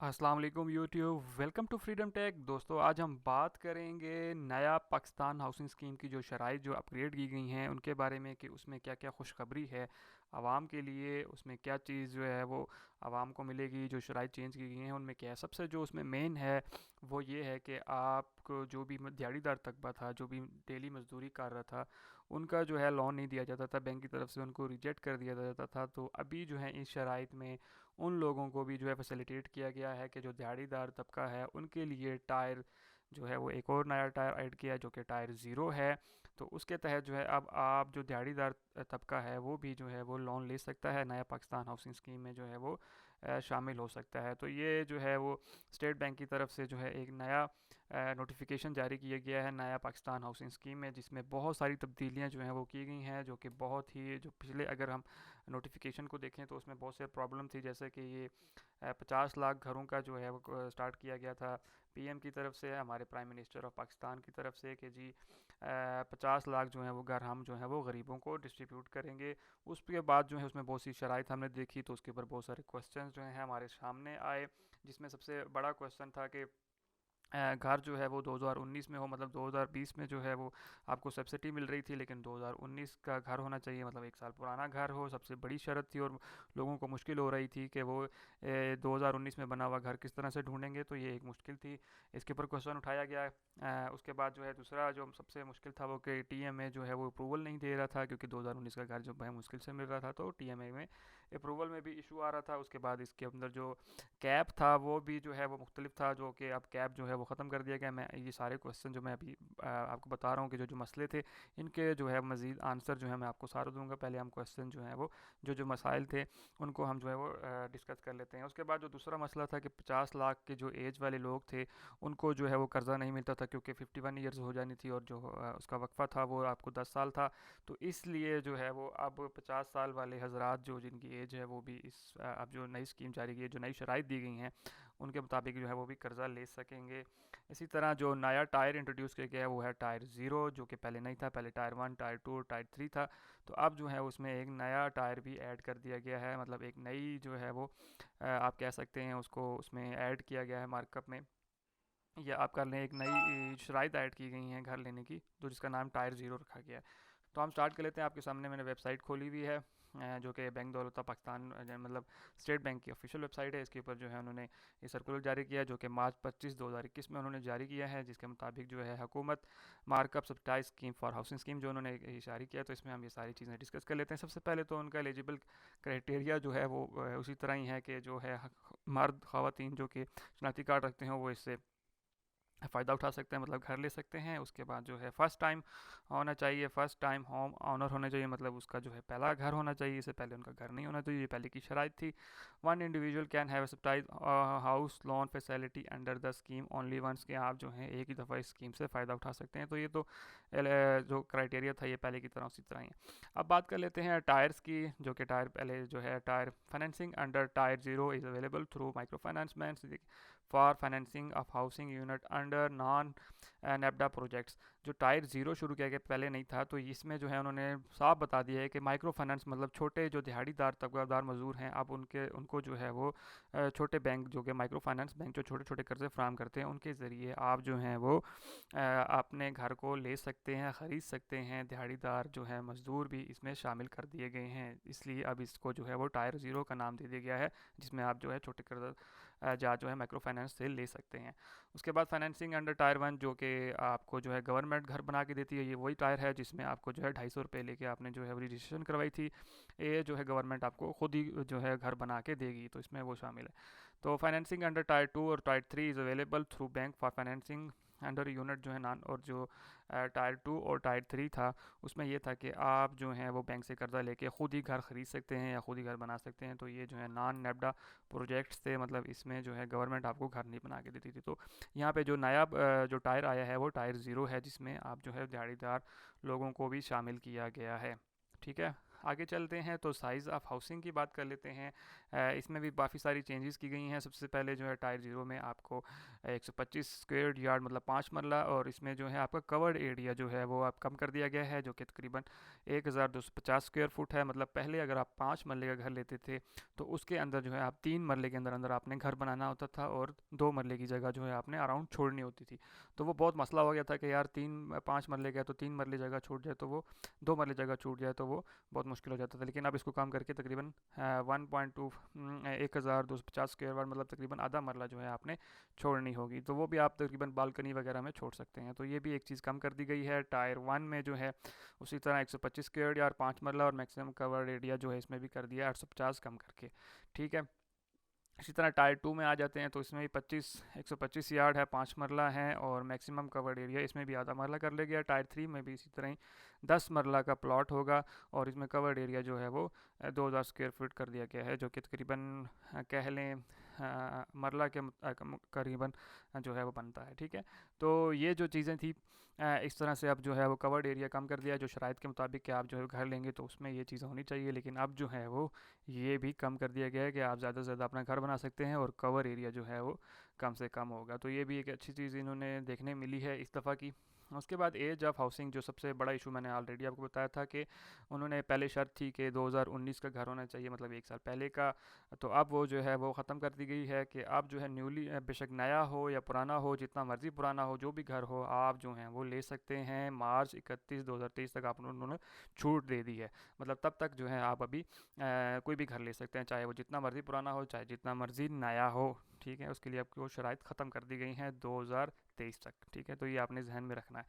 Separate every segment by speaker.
Speaker 1: अस्सलाम वालेकुम YouTube, welcome to freedom tech. दोस्तों, आज हम बात करेंगे नया पाकिस्तान हाउसिंग स्कीम की जो शराइत जो अपग्रेड की गई हैं उनके बारे में कि उसमें क्या क्या खुशखबरी है आवाम के लिए। उसमें क्या चीज़ जो है वो आवाम को मिलेगी। जो शराइत चेंज की गई हैं उनमें क्या है, सबसे जो उसमें मेन है वो ये है कि आपको जो भी दिहाड़ीदार तबका था, जो भी डेली मजदूरी कर रहा था, उनका जो है लोन नहीं दिया जाता था, बैंक की तरफ से उनको रिजेक्ट कर दिया जाता था। तो अभी जो है इस शराइत में उन लोगों को भी जो है फैसिलिटेट किया गया है कि जो दिहाड़ीदार तबका है उनके लिए टायर जो है वो एक और नया टायर ऐड किया है जो कि टायर ज़ीरो है। तो उसके तहत जो है अब आप जो दिहाड़ीदार तबका है वो भी जो है वो लोन ले सकता है, नया पाकिस्तान हाउसिंग स्कीम में जो है वो शामिल हो सकता है। तो ये जो है वो स्टेट बैंक की तरफ से जो है एक नया नोटिफिकेशन जारी किया गया है नया पाकिस्तान हाउसिंग स्कीम में, जिसमें बहुत सारी तब्दीलियां जो हैं वो की गई हैं, जो कि बहुत ही जो पिछले अगर हम नोटिफिकेशन को देखें तो उसमें बहुत से प्रॉब्लम थी। जैसे कि ये 50 लाख घरों का जो है वो स्टार्ट किया गया था पीएम की तरफ से, हमारे प्राइम मिनिस्टर ऑफ पाकिस्तान की तरफ से, कि जी 50 लाख जो है वो घर हम जो है वो गरीबों को डिस्ट्रीब्यूट करेंगे। उसके बाद जो है उसमें बहुत सी शराइत हमने देखी, तो उसके ऊपर बहुत सारे क्वेश्चन जो हैं हमारे सामने आए, जिसमें सबसे बड़ा क्वेश्चन था कि घर जो है वो 2019 में हो, मतलब 2020 में जो है वो आपको सब्सिडी मिल रही थी, लेकिन 2019 का घर होना चाहिए, मतलब 1 साल पुराना घर हो। सबसे बड़ी शर्त थी और लोगों को मुश्किल हो रही थी कि वो 2019 में बना हुआ घर किस तरह से ढूंढेंगे, तो ये एक मुश्किल थी। इसके ऊपर क्वेश्चन उठाया गया। उसके बाद जो है दूसरा जो सबसे मुश्किल था वो कि टीएमए जो है वो अप्रूवल नहीं दे रहा था, क्योंकि 2019 का घर जो है मुश्किल से मिल रहा था, तो टीएमए में अप्रूवल में भी इशू आ रहा था। उसके बाद इसके अंदर जो कैप था वो भी जो है वो मुख्तलिफ था, जो कि अब कैप जो है वो ख़त्म कर दिया गया। मैं ये सारे क्वेश्चन जो मैं अभी आपको बता रहा हूँ कि जो जो मसले थे, इनके जो है मज़ीद आंसर जो है मैं आपको सारा दूंगा। पहले हम क्वेश्चन जो है वो जो जो मसाइल थे उनको हम जो है वो डिस्कस कर लेते हैं। उसके बाद जो दूसरा मसला था कि 50 लाख के जो एज वाले लोग थे उनको जो है वो कर्ज़ा नहीं मिलता था, क्योंकि 51 ईयर्स हो जानी थी और जो उसका वक्फ़ा था वो आपको 10 साल था। तो इसलिए जो है वो अब 50 साल वाले हजरात जो जिनकी एज है वो भी इस अब जो नई स्कीम जारी की है, जो नई शराइत दी गई हैं उनके मुताबिक जो है वो भी कर्ज़ा ले सकेंगे। इसी तरह जो नया टायर इंट्रोड्यूस किया गया है वो है टायर ज़ीरो, जो कि पहले नहीं था। पहले टायर वन, टायर टू और टायर थ्री था। तो अब जो है उसमें एक नया टायर भी ऐड कर दिया गया है, मतलब एक नई जो है वो आप कह सकते हैं उसको उसमें ऐड किया गया है मार्कअप में, या आप कर लें एक नई शराइत ऐड की गई हैं घर लेने की, जो जिसका नाम टायर ज़ीरो रखा गया है। तो हम स्टार्ट कर लेते हैं। आपके सामने मैंने वेबसाइट खोली हुई है, जो कि बैंक दौलत पाकिस्तान मतलब स्टेट बैंक की ऑफिशियल वेबसाइट है। इसके ऊपर जो है उन्होंने ये सर्कुलर जारी किया, जो कि मार्च 25 2021 में उन्होंने जारी किया है, जिसके मुताबिक जो है हुकूमत markup subsidize scheme for housing scheme जो उन्होंने जारी किया। तो इसमें हम ये सारी चीज़ें डिस्कस कर लेते हैं। सबसे पहले तो उनका एलिजिबल क्राइटेरिया जो है वो उसी तरह ही है कि जो है मर्द ख़वातीन जो कि शनाख्ती कार्ड रखते हैं वो इससे फ़ायदा उठा सकते हैं, मतलब घर ले सकते हैं। उसके बाद जो है फ़र्स्ट टाइम होना चाहिए, फ़र्स्ट टाइम होम ऑनर होना चाहिए, मतलब उसका जो है पहला घर होना चाहिए, इससे पहले उनका घर नहीं होना चाहिए, ये पहले की शराइत थी। One individual can have subsidize house loan facility under the scheme only once, के आप जो है एक ही दफ़ा इस स्कीम से फ़ायदा उठा सकते हैं। तो ये तो जो क्राइटेरिया था ये पहले की तरह उसी तरह ही है। अब बात कर लेते हैं टायर्स की, जो कि टायर पहले जो है tier financing under tier zero is available through micro finance for financing of housing unit under non NAPHDA projects. जो टायर ज़ीरो शुरू किया गया पहले नहीं था, तो इसमें जो है उन्होंने साफ बता दिया है कि माइक्रो फाइनेंस मतलब छोटे जो दिहाड़ीदार तबकादार मजदूर हैं, अब उनको जो है वो छोटे बैंक जो कि माइक्रो फाइनेंस बैंक जो छोटे छोटे कर्जे फ्राहम करते हैं उनके ज़रिए आप जो हैं वो अपने घर को ले सकते हैं, ख़रीद सकते हैं। दिहाड़ीदार जो है मज़दूर भी इसमें शामिल कर दिए गए हैं, इसलिए अब इसको जो है वो टायर ज़ीरो का नाम दे दिया गया है, जिसमें आप जो है छोटे कर्जा जा जो है माइक्रो फाइनेंस से ले सकते हैं। उसके बाद फाइनेंसिंग अंडर टायर वन, जो कि आपको जो है गवर्नमेंट घर बना के देती है, ये वही टायर है जिसमें आपको जो है 250 रुपये लेके आपने जो है रजिस्ट्रेशन करवाई थी, ये जो है गवर्नमेंट आपको खुद ही जो है घर बना के देगी, तो इसमें वो शामिल है। तो फाइनेंसिंग अंडर टायर टू और tier three is available through bank for financing under unit जो है नान, और जो टायर टू और टायर थ्री था उसमें ये था कि आप जो हैं वो बैंक से कर्जा लेके ख़ुद ही घर ख़रीद सकते हैं या ख़ुद ही घर बना सकते हैं। तो ये जो है नॉन नेपडा प्रोजेक्ट्स थे, मतलब इसमें जो है गवर्नमेंट आपको घर नहीं बना के देती थी। तो यहाँ पे जो नया जो टायर आया है वो टायर ज़ीरो है, जिसमें आप जो है दिहाड़ीदार लोगों को भी शामिल किया गया है। ठीक है। आगे चलते हैं तो साइज़ ऑफ हाउसिंग की बात कर लेते हैं। इसमें भी काफ़ी सारी चेंजेस की गई हैं। सबसे पहले जो है टायर 0 में आपको 125 स्क्वायर यार्ड मतलब 5 मरला, और इसमें जो है आपका कवर्ड एरिया जो है वो आप कम कर दिया गया है, जो कि तकरीबन 1250 स्क्वायर फुट है। मतलब पहले अगर आप 5 मरले का घर लेते थे तो उसके अंदर जो है आप 3 मरले के अंदर अंदर आपने घर बनाना होता था, और 2 मरले की जगह जो है आपने अराउंड छोड़नी होती थी। तो वो बहुत मसला हो गया था कि यार 5 मरले का तो 3 मरले जगह छूट जाए, तो वो 2 मरले जगह छूट जाए तो वो बहुत मुश्किल हो जाता था। लेकिन अब इसको कम करके तकरीबन 1.2 1250 स्क्वायर वार्ड मतलब तकरीबन आधा मरला जो है आपने छोड़नी होगी, तो वो भी आप तकरीबन बालकनी वगैरह में छोड़ सकते हैं। तो ये भी एक चीज़ कम कर दी गई है। टायर 1 में जो है उसी तरह 125 स्क्वायर यार्ड 5 मरला, और मैक्सिमम कवर्ड एरिया जो है इसमें भी कर दिया 850 कम करके। ठीक है। इसी तरह टायर 2 में आ जाते हैं तो इसमें भी 125 यार्ड है, 5 मरला है, और मैक्सिमम कवर्ड एरिया इसमें भी आधा मरला कर लिया गया। टायर 3 में भी इसी तरह ही 10 मरला का प्लॉट होगा, और इसमें कवर्ड एरिया जो है वो 2000 स्क्वायर फीट कर दिया गया है, जो कि तकरीबन कह लें मरला के करीबन जो है वो बनता है। ठीक है। तो ये जो चीज़ें थी, इस तरह से अब जो है वो कवर्ड एरिया कम कर दिया है, जो शराइत के मुताबिक कि आप जो है घर लेंगे तो उसमें ये चीज़ें होनी चाहिए। लेकिन अब जो है वो ये भी कम कर दिया गया है कि आप ज़्यादा से ज़्यादा अपना घर बना सकते हैं, और कवर एरिया जो है वो कम से कम होगा। तो ये भी एक अच्छी चीज़ इन्होंने देखने मिली है इस दफ़ा की। उसके बाद एज ऑफ हाउसिंग, जो सबसे बड़ा इशू मैंने ऑलरेडी आपको बताया था कि उन्होंने पहले शर्त थी कि 2019 का घर होना चाहिए, मतलब 1 साल पहले का। तो अब वो जो है वो ख़त्म कर दी गई है कि आप जो है न्यूली बेशक नया हो या पुराना हो, जितना मर्ज़ी पुराना हो, जो भी घर हो, आप जो हैं वो ले सकते हैं। मार्च 31 2023 तक आप उन्होंने छूट दे दी है। मतलब तब तक जो है आप अभी कोई भी घर ले सकते हैं, चाहे वो जितना मर्ज़ी पुराना हो, चाहे जितना मर्ज़ी नया हो। ठीक है। उसके लिए आपकी वो शराइत ख़त्म कर दी गई हैं 2023 तक। ठीक है। तो ये आपने जहन में रखना है।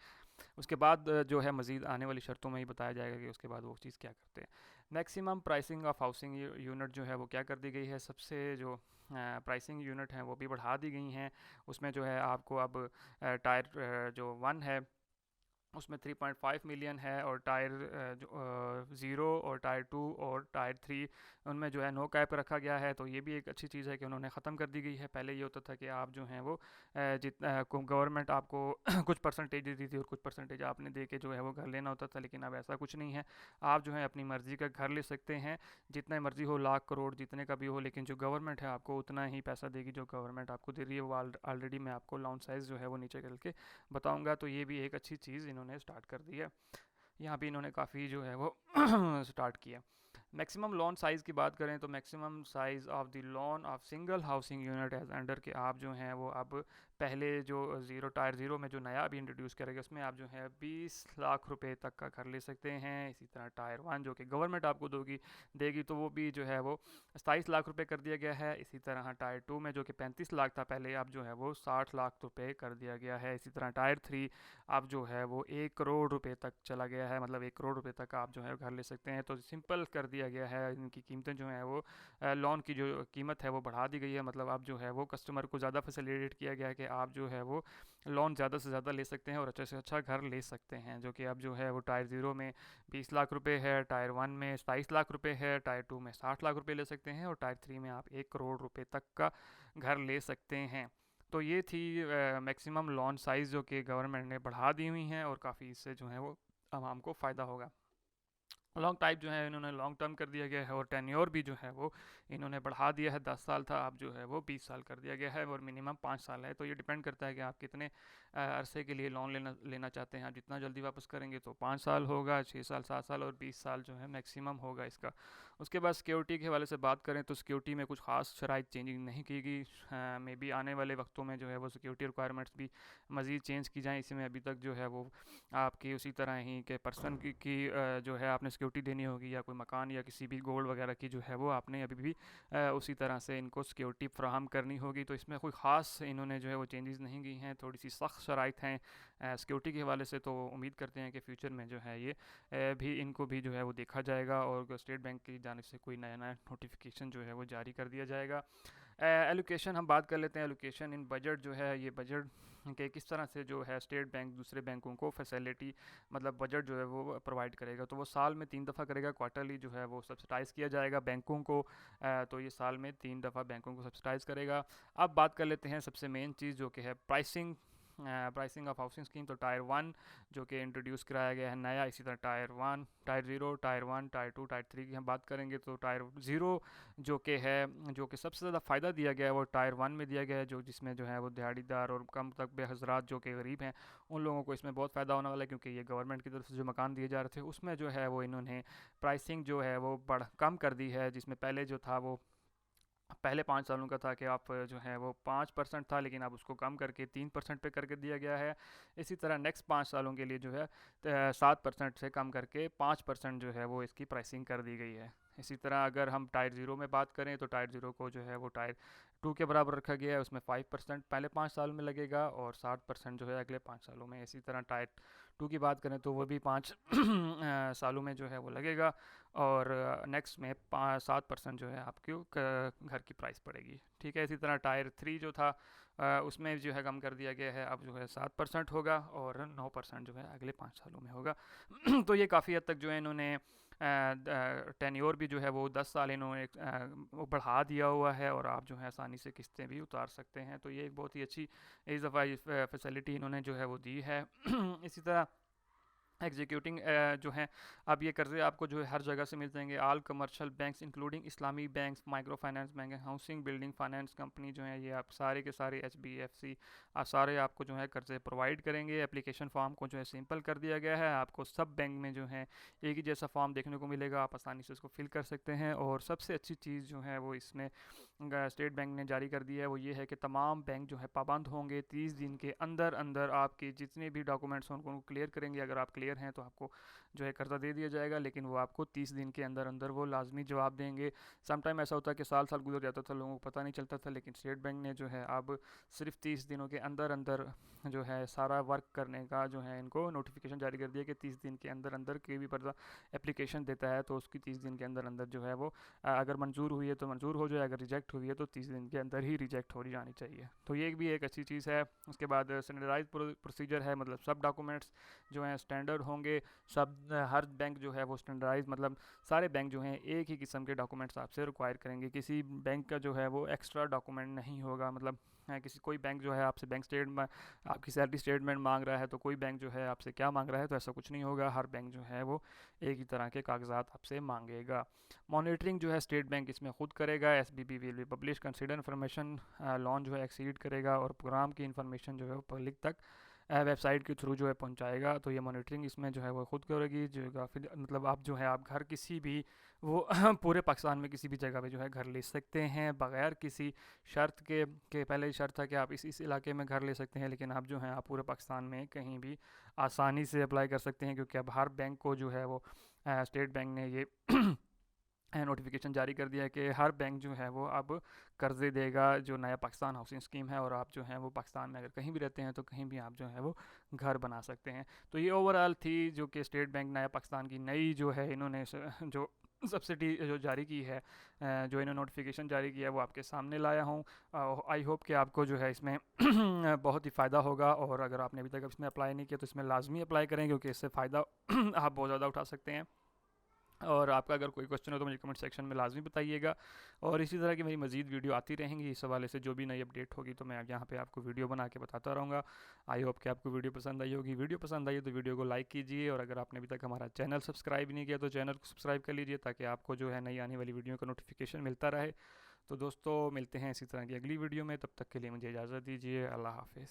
Speaker 1: उसके बाद जो है मज़ीद आने वाली शर्तों में ही बताया जाएगा कि उसके बाद वो चीज़ क्या करते हैं। Maximum pricing of housing unit जो है वो क्या कर दी गई है, सबसे जो प्राइसिंग यूनिट हैं वो भी बढ़ा दी गई हैं। उसमें जो है आपको अब टायर जो 1 है उसमें 3.5 मिलियन है, और टायर जो 0 और टायर 2 और टायर 3 उनमें जो है नो कैप रखा गया है। तो ये भी एक अच्छी चीज़ है कि उन्होंने ख़त्म कर दी गई है। पहले ये होता था कि आप जो हैं वो जितना गवर्नमेंट आपको कुछ परसेंटेज देती थी और कुछ परसेंटेज आपने दे के जो है वो घर लेना होता था, लेकिन अब ऐसा कुछ नहीं है। आप जो है अपनी मर्ज़ी का घर ले सकते हैं, जितना मर्ज़ी हो, लाख करोड़ जितने का भी हो, लेकिन जो गवर्नमेंट है आपको उतना ही पैसा देगी जो गवर्नमेंट आपको दे रही है। वो ऑलरेडी मैं आपको लॉन साइज़ जो है वो नीचे करके बताऊंगा। तो ये भी एक अच्छी चीज़ इन्होंने स्टार्ट कर दी है। यहाँ पे इन्होंने काफ़ी जो है वो स्टार्ट किया। मैक्सिमम लोन साइज़ की बात करें तो maximum size of the loan of single housing unit as under के आप जो हैं वो अब पहले जो टायर 0 में जो नया अभी इंट्रोड्यूस करेगा उसमें आप जो है 20 लाख रुपए तक का घर ले सकते हैं। इसी तरह टायर 1 जो कि गवर्नमेंट आपको देगी तो वो भी जो है वो 27 लाख रुपए कर दिया गया है। इसी तरह टायर 2 में जो कि 35 लाख था पहले, अब जो है वो 60 लाख रुपए कर दिया गया है। इसी तरह टायर 3 अब जो है वो 1 करोड़ रुपए तक चला गया है, मतलब 1 करोड़ रुपए तक आप जो है घर ले सकते हैं। तो सिंपल कर दिया गया है। इनकी कीमतें जो हैं वो लोन की जो कीमत है वो बढ़ा दी गई है। मतलब अब जो है वो कस्टमर को ज़्यादा फैसिलिटेट किया गया है कि आप जो है वो लोन ज़्यादा से ज़्यादा ले सकते हैं और अच्छे से अच्छा घर ले सकते हैं। जो कि अब जो है वो टायर 0 में 20 लाख रुपए है, टायर 1 में 27 लाख रुपए है, टायर 2 में 60 लाख रुपए ले सकते हैं, और टायर 3 में आप 1 करोड़ रुपए तक का घर ले सकते हैं। तो ये थी मैक्सिमम लॉन साइज़ जो कि गवर्नमेंट ने बढ़ा दी हुई हैं, और काफ़ी इससे जो है वो आवाम को फ़ायदा होगा। लॉन्ग टाइप जो है इन्होंने लॉन्ग टर्म कर दिया गया है, और टेन्योर भी जो है वो इन्होंने बढ़ा दिया है। 10 साल था, अब जो है वो 20 साल कर दिया गया है, और मिनिमम 5 साल है। तो ये डिपेंड करता है कि आप कितने अरसे के लिए लोन लेना चाहते हैं। आप जितना जल्दी वापस करेंगे तो 5 साल होगा, 6 साल, 7 साल, और 20 साल जो है मैक्सिमम होगा इसका। उसके बाद सिक्योरिटी के हवाले से बात करें तो सिक्योरिटी में कुछ खास शराइत चेंजिंग नहीं की गई। मे बी आने वाले वक्तों में जो है वो सिक्योरिटी रिक्वायरमेंट्स भी मज़ीद चेंज की जाएँ। इसमें अभी तक जो है वो आपकी उसी तरह ही के पर्सन की जो है आपने सिक्योरिटी देनी होगी, या कोई मकान या किसी भी गोल्ड वगैरह की जो है वो आपने अभी भी उसी तरह से इनको सिक्योरिटी फ्राहम करनी होगी। तो इसमें कोई ख़ास इन्होंने जो है वो चेंजेस नहीं की हैं। थोड़ी सी सख्त शराइत हैं सिक्योरिटी के हवाले से। तो उम्मीद करते हैं कि फ़्यूचर में जो है ये भी इनको भी जो है वो देखा जाएगा, और स्टेट बैंक की जानिब से कोई नया नया नोटिफिकेशन जो है वो जारी कर दिया जाएगा। एलोकेशन हम बात कर लेते हैं। एलोकेशन इन बजट जो है, ये बजट कि किस तरह से जो है स्टेट बैंक दूसरे बैंकों को फैसिलिटी मतलब बजट जो है वो प्रोवाइड करेगा। तो वो साल में 3 दफ़ा करेगा। क्वार्टरली जो है वो सब्सिडाइज़ किया जाएगा बैंकों को। तो ये साल में 3 दफ़ा बैंकों को सब्सिडाइज़ करेगा। अब बात कर लेते हैं सबसे मेन चीज़ जो कि है pricing pricing of housing scheme, तो टायर 1 जो कि इंट्रोड्यूस कराया गया है नया, इसी तरह tyre 1, tyre 0, tyre 1, tyre 2, tyre 3 की हम बात करेंगे। तो टायर 0 जो कि है, जो कि सबसे ज़्यादा फ़ायदा दिया गया है वो टायर 1 में दिया गया है, जो जिसमें जो है वो दिहाड़ीदार और कम तक बेहजरात जो कि गरीब हैं उन लोगों को इसमें बहुत फ़ायदा होने वाला है, क्योंकि ये गवर्नमेंट की तरफ से जो मकान दिए जा रहे थे उसमें जो है वो इन्होंने प्राइसिंग जो है वो बढ़ कम कर दी है। जिसमें पहले जो था वो पहले 5 सालों का था कि आप जो है वो 5% था, लेकिन अब उसको कम करके 3% पे करके दिया गया है। इसी तरह नेक्स्ट 5 सालों के लिए जो है 7% से कम करके 5% जो है वो इसकी प्राइसिंग कर दी गई है। इसी तरह अगर हम टायर 0 में बात करें तो टायर 0 को जो है वो टायर 2 के बराबर रखा गया है, उसमें 5% पहले 5 साल में लगेगा और 60% जो है अगले 5 सालों में। इसी तरह टायर 2 की बात करें तो वो भी 5 सालों में जो है वो लगेगा, और नेक्स्ट में 7% जो है आपके घर की प्राइस पड़ेगी। ठीक है, इसी तरह टायर 3 जो था उसमें जो है कम कर दिया गया है, अब जो है 7% होगा और 9% जो है अगले 5 सालों में होगा। तो ये काफ़ी हद तक जो है इन्होंने टेन्योर भी जो है वो 10 साल इन्होंने वो बढ़ा दिया हुआ है, और आप जो है आसानी से किस्तें भी उतार सकते हैं। तो ये एक बहुत ही अच्छी इस दफ़ा फैसिलिटी इन्होंने जो है वो दी है। इसी तरह एग्जीक्यूटिंग जो है, अब ये कर्ज़े आपको जो है हर जगह से मिल जाएंगे। ऑल कमर्शियल बैंक्स इंक्लूडिंग इस्लामी banks, micro finance bank, housing building finance company जो है ये आप सारे के सारे HBFC आप सारे आपको जो है कर्ज़े प्रोवाइड करेंगे। एप्लीकेशन फॉर्म को जो है सिंपल कर दिया गया है, आपको सब बैंक में जो है एक ही जैसा फॉर्म देखने को मिलेगा, आप आसानी से उसको फिल कर सकते हैं। और सबसे अच्छी चीज़ जो है वो इसमें स्टेट बैंक ने जारी कर दिया है वो ये है कि तमाम बैंक जो है पाबंद होंगे 30 दिन के अंदर अंदर आपके जितने भी डॉक्यूमेंट्स हैं उनको क्लियर करेंगे। अगर आप क्लियर हैं तो आपको जो है कर्जा दे दिया जाएगा, लेकिन वो आपको 30 दिन के अंदर अंदर वो लाजमी जवाब देंगे। समटाइम ऐसा होता है कि साल साल गुजर जाता था, लोगों को पता नहीं चलता था, लेकिन स्टेट बैंक ने जो है अब सिर्फ 30 दिनों के अंदर अंदर जो है सारा वर्क करने का जो है इनको नोटिफिकेशन जारी कर दिया कि 30 दिन के अंदर अंदर कोई भी पर्दा एप्लीकेशन देता है तो उसकी 30 दिन के अंदर अंदर जो है वो अगर मंजूर हुई है तो मंजूर हो जाए, अगर रिजेक्ट हुई है तो 30 दिन के अंदर ही रिजेक्ट हो जानी चाहिए। तो ये भी एक अच्छी चीज़ है। उसके बाद स्टैंडर्डाइज प्रोसीजर है, मतलब सब डॉक्यूमेंट्स जो हैं स्टैंडर्ड होंगे। सब हर बैंक जो है वो स्टैंडर्डाइज, मतलब सारे बैंक जो हैं एक ही किस्म के डॉक्यूमेंट्स आपसे रिक्वायर करेंगे। किसी बैंक का जो है वो एक्स्ट्रा डॉक्यूमेंट नहीं होगा, मतलब किसी कोई बैंक जो है आपसे बैंक स्टेटमेंट, आपकी सैलरी स्टेटमेंट मांग रहा है, तो कोई बैंक जो है आपसे क्या मांग रहा है, तो ऐसा कुछ नहीं होगा। हर बैंक जो है वो एक ही तरह के कागजात आपसे मांगेगा। मॉनिटरिंग जो है स्टेट बैंक इसमें खुद करेगा। SBB will be publish consider information, loan जो है एक्सीड करेगा और प्रोग्राम की इन्फॉर्मेशन जो है वो पब्लिक तक वेबसाइट के थ्रू जो है पहुंचाएगा। तो ये मॉनिटरिंग इसमें जो है वो खुद करेगी, जो काफ़ी मतलब आप जो है आप घर किसी भी वो पूरे पाकिस्तान में किसी भी जगह पे जो है घर ले सकते हैं बगैर किसी शर्त के पहले शर्त था कि आप इस इलाके में घर ले सकते हैं, लेकिन अब जो है आप पूरे पाकिस्तान में कहीं भी आसानी से अप्लाई कर सकते हैं, क्योंकि अब हर बैंक को जो है वो स्टेट बैंक ने ये नोटिफिकेशन जारी कर दिया है कि हर बैंक जो है वो अब कर्ज़े देगा जो नया पाकिस्तान हाउसिंग स्कीम है, और आप जो है वो पाकिस्तान में अगर कहीं भी रहते हैं तो कहीं भी आप जो है वो घर बना सकते हैं। तो ये ओवरऑल थी जो कि स्टेट बैंक नया पाकिस्तान की नई जो है इन्होंने जो सब्सिडी जो जारी की है, जो इन्होंने नोटिफिकेशन जारी किया है वो आपके सामने लाया हूँ। आई होप कि आपको जो है इसमें बहुत ही फ़ायदा होगा, और अगर आपने अभी तक इसमें अप्लाई नहीं किया तो इसमें लाजमी अप्लाई करें, क्योंकि इससे फ़ायदा आप बहुत ज़्यादा उठा सकते हैं। और आपका अगर कोई क्वेश्चन हो तो मुझे कमेंट सेक्शन में लाजमी बताइएगा, और इसी तरह की मेरी मज़ीद वीडियो आती रहेंगी इस हवाले से। जो भी नई अपडेट होगी तो मैं यहाँ पे आपको वीडियो बना के बताता रहूँगा। आई होप कि आपको वीडियो पसंद आई होगी। वीडियो पसंद आई तो वीडियो को लाइक कीजिए, और अगर आपने अभी तक हमारा चैनल सब्सक्राइब नहीं किया तो चैनल को सब्सक्राइब कर लीजिए, ताकि आपको जो है नई आने वाली वीडियो का नोटिफिकेशन मिलता रहे। तो दोस्तों मिलते हैं इसी तरह की अगली वीडियो में, तब तक के लिए मुझे इजाज़त दीजिए। अल्लाह हाफिज़।